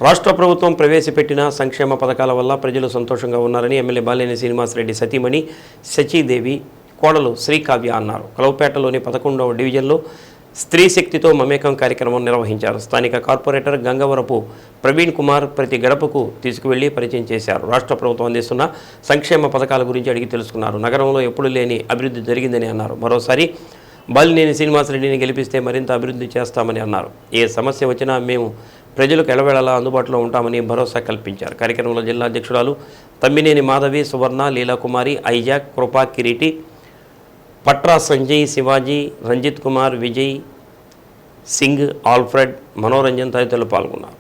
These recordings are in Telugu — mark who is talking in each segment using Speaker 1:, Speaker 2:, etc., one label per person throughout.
Speaker 1: రాష్ట్ర ప్రభుత్వం ప్రవేశపెట్టిన సంక్షేమ పథకాల వల్ల ప్రజలు సంతోషంగా ఉన్నారని ఎమ్మెల్యే బాలినేని శ్రీనివాసరెడ్డి సతీమణి శచీదేవి కోడలు శ్రీకావ్య అన్నారు. కలవపేటలోని 11వ డివిజన్లో స్త్రీ శక్తితో మమేకం కార్యక్రమం నిర్వహించారు. స్థానిక కార్పొరేటర్ గంగవరపు ప్రవీణ్ కుమార్ ప్రతి గడపకు తీసుకువెళ్లి పరిచయం చేశారు. రాష్ట్ర ప్రభుత్వం అందిస్తున్న సంక్షేమ పథకాల గురించి అడిగి తెలుసుకున్నారు. నగరంలో ఎప్పుడు లేని అభివృద్ధి జరిగిందని అన్నారు. మరోసారి బాలినేని శ్రీనివాసరెడ్డిని గెలిపిస్తే మరింత అభివృద్ధి చేస్తామని అన్నారు. ఏ సమస్య వచ్చినా మేము ప్రజలకు ఎలవేళలా అందుబాటులో ఉంటామని భరోసా కల్పించారు. కార్యక్రమంలో జిల్లా అధ్యక్షురాలు తమ్మినేని మాధవి, సువర్ణ, లీలాకుమారి, ఐజాక్, కృపా, కిరీటి, పట్రా సంజయ్, శివాజీ, రంజిత్ కుమార్, విజయ్ సింగ్, ఆల్ఫ్రెడ్, మనోరంజన్ తదితరులు పాల్గొన్నారు.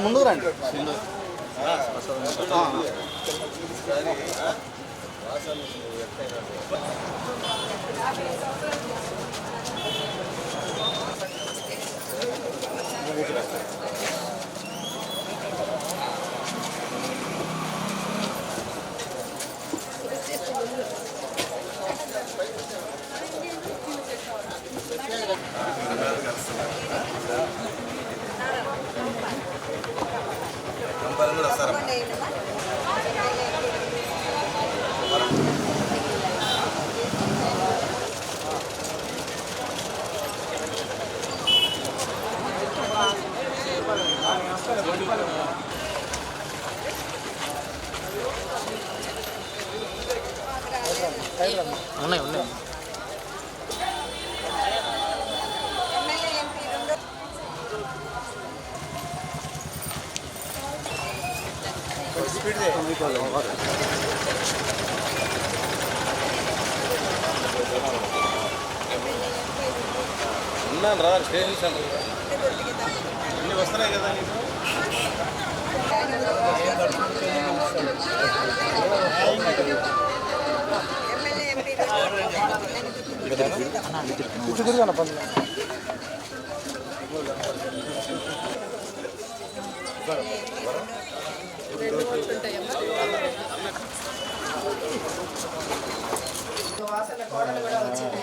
Speaker 2: ముందుకు రండి. ఉన్నాయి ఉన్నాను రా స్టేషన్ అన్నీ వస్తున్నాయి కదా.
Speaker 3: వాసన కోడలు కూడా వచ్చింది.